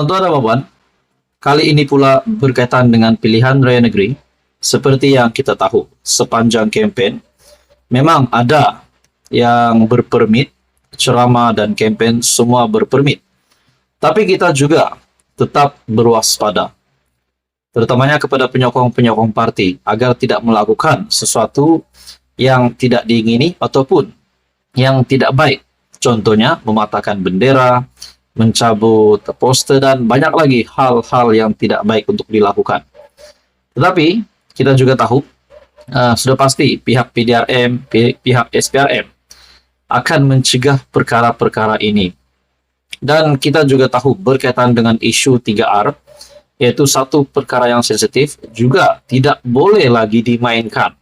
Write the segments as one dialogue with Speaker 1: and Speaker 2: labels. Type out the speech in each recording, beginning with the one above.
Speaker 1: Tuan-tuan dan puan, kali ini pula berkaitan dengan pilihan raya negeri. Seperti yang kita tahu, sepanjang kempen, memang ada yang berpermit, ceramah dan kempen semua berpermit. Tapi kita juga tetap berwaspada, terutamanya kepada penyokong-penyokong parti, agar tidak melakukan sesuatu yang tidak diingini ataupun yang tidak baik. Contohnya, mematahkan bendera, mencabut poster, dan banyak lagi hal-hal yang tidak baik untuk dilakukan. Tetapi, kita juga tahu, sudah pasti pihak PDRM, pihak SPRM akan mencegah perkara-perkara ini. Dan kita juga tahu berkaitan dengan isu 3R, yaitu satu perkara yang sensitif, juga tidak boleh lagi dimainkan.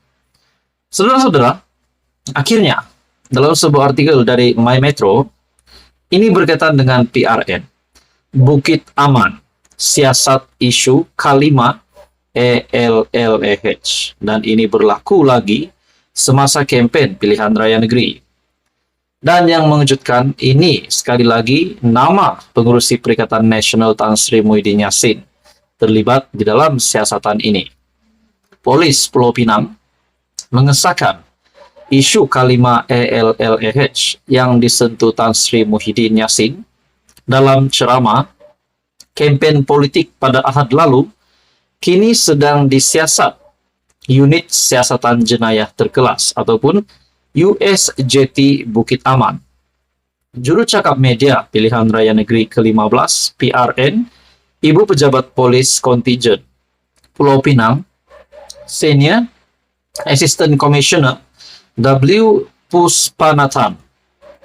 Speaker 1: Saudara-saudara, akhirnya, dalam sebuah artikel dari My Metro, ini berkaitan dengan PRN, Bukit Aman, siasat isu K5 ELLEH, dan ini berlaku lagi semasa kempen pilihan raya negeri. Dan yang mengejutkan, ini sekali lagi nama pengurusi Perikatan Nasional Tan Sri Muhyiddin Yassin terlibat di dalam siasatan ini. Polis Pulau Pinang mengesahkan isu K5 ELLEH yang disentuh Tan Sri Muhyiddin Yassin dalam ceramah kempen politik pada Ahad lalu, kini sedang disiasat Unit Siasatan Jenayah Terkelas ataupun USJT Bukit Aman. Juru cakap media pilihan raya negeri ke-15 PRN, Ibu Pejabat Polis Kontingen Pulau Pinang, Senior Assistant Commissioner W. Puspanathan,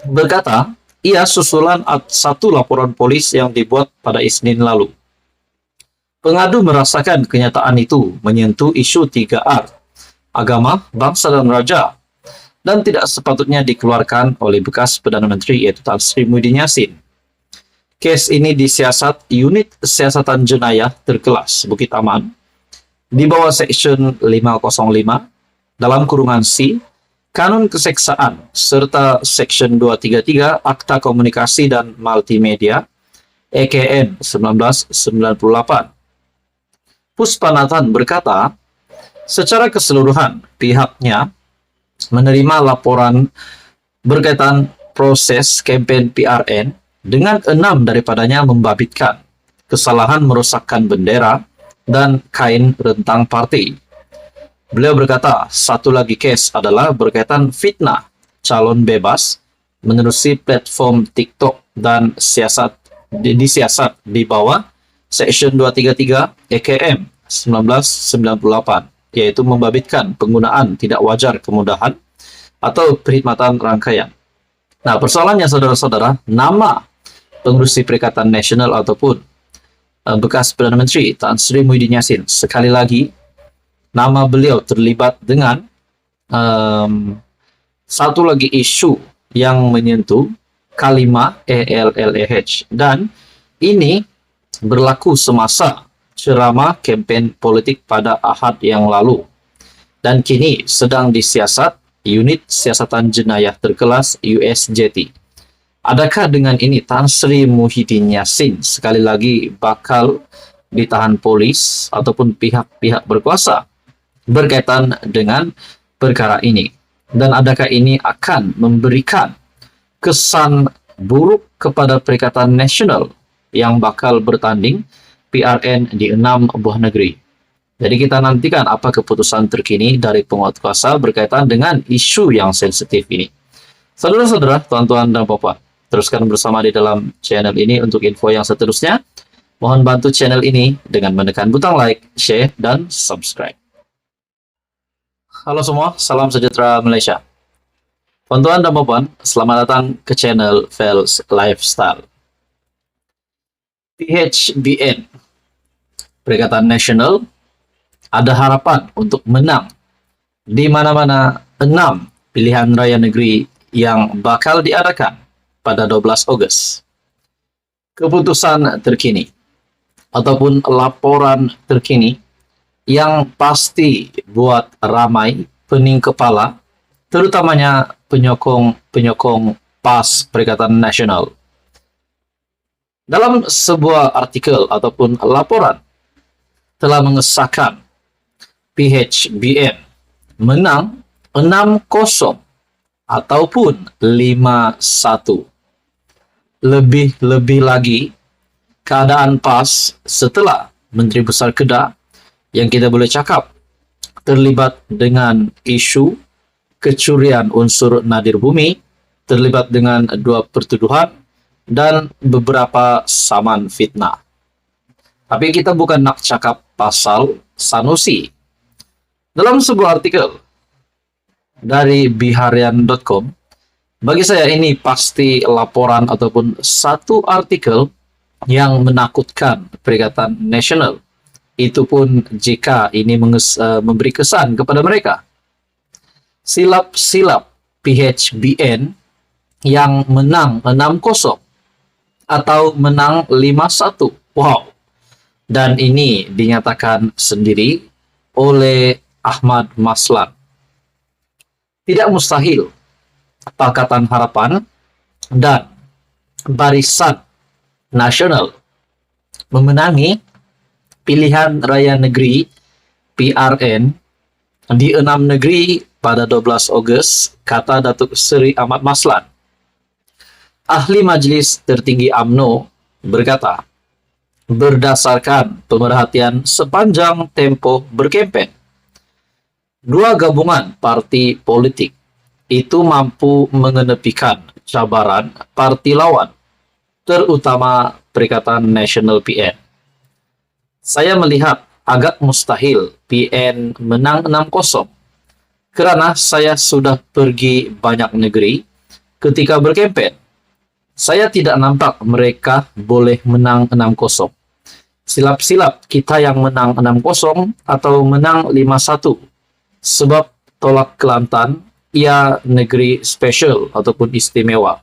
Speaker 1: berkata ia susulan satu laporan polis yang dibuat pada Isnin lalu. Pengadu merasakan kenyataan itu menyentuh isu 3R, agama, bangsa dan raja, dan tidak sepatutnya dikeluarkan oleh bekas Perdana Menteri yaitu Tan Sri Muhyiddin Yassin. Kes ini disiasat Unit Siasatan Jenayah Terkelas Bukit Aman di bawah Section 505 dalam kurungan C, Kanun Keseksaan, serta Section 233 Akta Komunikasi dan Multimedia EKN 1998. Puspanathan berkata, secara keseluruhan pihaknya menerima laporan berkaitan proses kempen PRN dengan 6 daripadanya membabitkan kesalahan merosakkan bendera dan kain rentang parti. Beliau berkata, satu lagi kes adalah berkaitan fitnah calon bebas menerusi platform TikTok dan disiasat di bawah Section 233 EKM 1998, yaitu membabitkan penggunaan tidak wajar kemudahan atau perkhidmatan rangkaian. Nah, persoalannya saudara-saudara, nama pengurusi Perikatan Nasional ataupun bekas Perdana Menteri Tan Sri Muhyiddin Yassin, sekali lagi nama beliau terlibat dengan satu lagi isu yang menyentuh K5 ELLEH, dan ini berlaku semasa ceramah kempen politik pada Ahad yang lalu, dan kini sedang disiasat Unit Siasatan Jenayah Terkelas USJT. Adakah dengan ini Tan Sri Muhyiddin Yassin sekali lagi bakal ditahan polis ataupun pihak-pihak berkuasa berkaitan dengan perkara ini? Dan adakah ini akan memberikan kesan buruk kepada Perikatan Nasional yang bakal bertanding PRN di 6 buah negeri? Jadi kita nantikan apa keputusan terkini dari penguasa berkaitan dengan isu yang sensitif ini. Saudara-saudara, tuan-tuan dan puan, teruskan bersama di dalam channel ini untuk info yang seterusnya. Mohon bantu channel ini dengan menekan butang like, share, dan subscribe. Halo semua, salam sejahtera Malaysia. Tuan-tuan dan puan, selamat datang ke channel Fels Lifestyle. PHBN, Perikatan Nasional, ada harapan untuk menang di mana-mana 6 pilihan raya negeri yang bakal diadakan pada 12 Ogos. Keputusan terkini ataupun laporan terkini yang pasti buat ramai pening kepala, terutamanya penyokong PAS Perikatan Nasional. Dalam sebuah artikel ataupun laporan telah mengesahkan PHBN menang 6-0 ataupun 5-1. Lebih-lebih lagi, keadaan pas setelah Menteri Besar Kedah yang kita boleh cakap terlibat dengan isu kecurian unsur nadir bumi, terlibat dengan 2 pertuduhan dan beberapa saman fitnah. Tapi kita bukan nak cakap pasal Sanusi. Dalam sebuah artikel dari biharian.com, bagi saya ini pasti laporan ataupun satu artikel yang menakutkan Perikatan Nasional. Itu pun jika ini memberi kesan kepada mereka. Silap-silap PHBN yang menang 6-0 atau menang 5-1. Wow. Dan ini dinyatakan sendiri oleh Ahmad Maslan. Tidak mustahil Pakatan Harapan dan Barisan Nasional memenangi pilihan raya negeri PRN di 6 negeri pada 12 Ogos, kata Datuk Seri Ahmad Maslan. Ahli Majlis Tertinggi UMNO berkata, berdasarkan pemerhatian sepanjang tempo berkempen, 2 gabungan parti politik itu mampu mengenepikan cabaran parti lawan, terutama Perikatan Nasional PN. Saya melihat agak mustahil PN menang 6-0 karena saya sudah pergi banyak negeri ketika berkempen. Saya tidak nampak mereka boleh menang 6-0. Silap-silap kita yang menang 6-0 atau menang 5-1. Sebab tolak Kelantan, ia negeri spesial ataupun istimewa.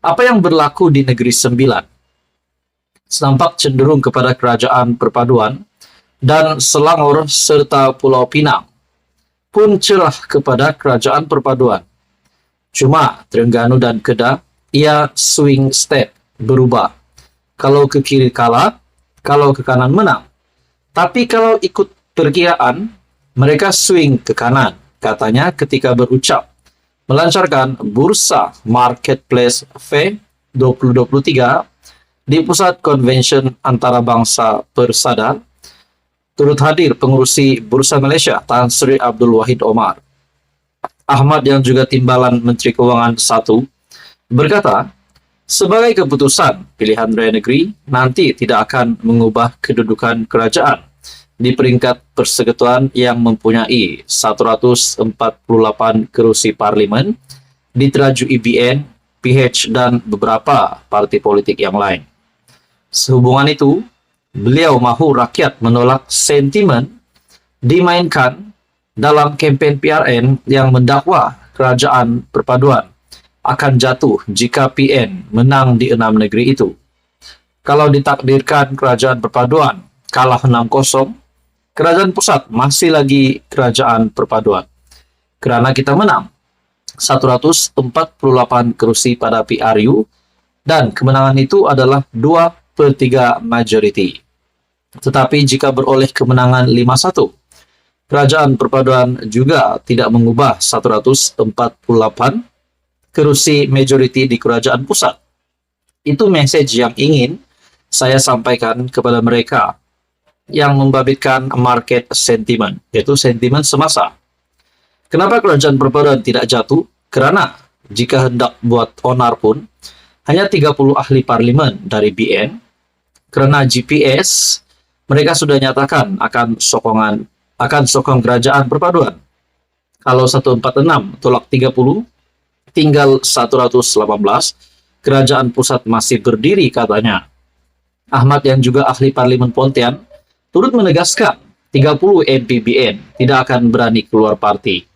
Speaker 1: Apa yang berlaku di Negeri Sembilan nampak cenderung kepada Kerajaan Perpaduan, dan Selangor serta Pulau Pinang pun cerah kepada Kerajaan Perpaduan. Cuma Terengganu dan Kedah, ia swing step, berubah. Kalau ke kiri kalah, kalau ke kanan menang. Tapi kalau ikut perkiraan, mereka swing ke kanan, katanya ketika berucap melancarkan Bursa Marketplace Fair 2023 di Pusat Konvensyen Antarabangsa Persada. Turut hadir pengurusi Bursa Malaysia Tan Sri Abdul Wahid Omar. Ahmad yang juga Timbalan Menteri Keuangan 1 berkata, sebagai keputusan pilihan raya negeri nanti tidak akan mengubah kedudukan kerajaan di peringkat persekutuan yang mempunyai 148 kerusi parlimen diteraju IBN, PH dan beberapa parti politik yang lain. Sehubungan itu, beliau mahu rakyat menolak sentimen dimainkan dalam kempen PRN yang mendakwa Kerajaan Perpaduan akan jatuh jika PN menang di 6 negeri itu. Kalau ditakdirkan Kerajaan Perpaduan kalah 6-0, Kerajaan Pusat masih lagi Kerajaan Perpaduan. Kerana kita menang 148 kerusi pada PRU dan kemenangan itu adalah 2/3 majoriti. Tetapi jika beroleh kemenangan 5-1, Kerajaan Perpaduan juga tidak mengubah 148 kerusi majoriti di Kerajaan Pusat. Itu message yang ingin saya sampaikan kepada mereka yang membabitkan market sentiment, yaitu sentimen semasa. Kenapa Kerajaan Perpaduan tidak jatuh? Kerana jika hendak buat onar pun, hanya 30 ahli parlimen dari BN, kerana GPS, mereka sudah nyatakan akan sokong Kerajaan Perpaduan. Kalau 146 tolak 30, tinggal 118, Kerajaan Pusat masih berdiri katanya. Ahmad yang juga ahli parlimen Pontian turut menegaskan 30 MP BN tidak akan berani keluar parti.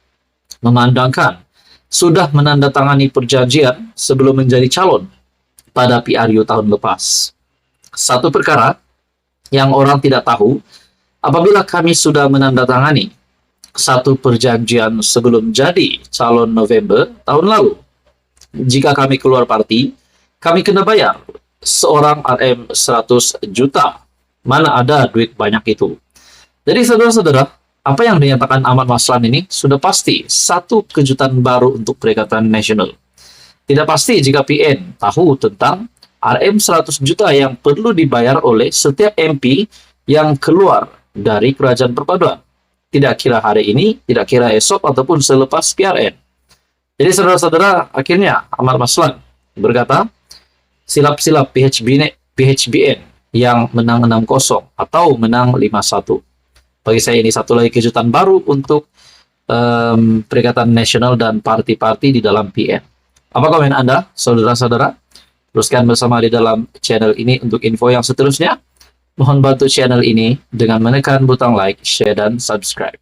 Speaker 1: Memandangkan sudah menandatangani perjanjian sebelum menjadi calon pada PRU tahun lepas. Satu perkara yang orang tidak tahu, apabila kami sudah menandatangani satu perjanjian sebelum jadi calon November tahun lalu, jika kami keluar parti, kami kena bayar seorang RM 100 juta. Mana ada duit banyak itu. Jadi saudara-saudara, apa yang dinyatakan Ahmad Maslan ini sudah pasti satu kejutan baru untuk Perikatan Nasional. Tidak pasti jika PN tahu tentang RM 100 juta yang perlu dibayar oleh setiap MP yang keluar dari Kerajaan Perpaduan. Tidak kira hari ini, tidak kira esok, ataupun selepas PRN. Jadi saudara-saudara, akhirnya Ahmad Maslan berkata, silap-silap PHBN yang menang 6-0 atau menang 5-1. Bagi saya ini satu lagi kejutan baru untuk Perikatan Nasional dan parti-parti di dalam PN. Apa komen Anda, saudara-saudara? Teruskan bersama di dalam channel ini untuk info yang seterusnya. Mohon bantu channel ini dengan menekan butang like, share, dan subscribe.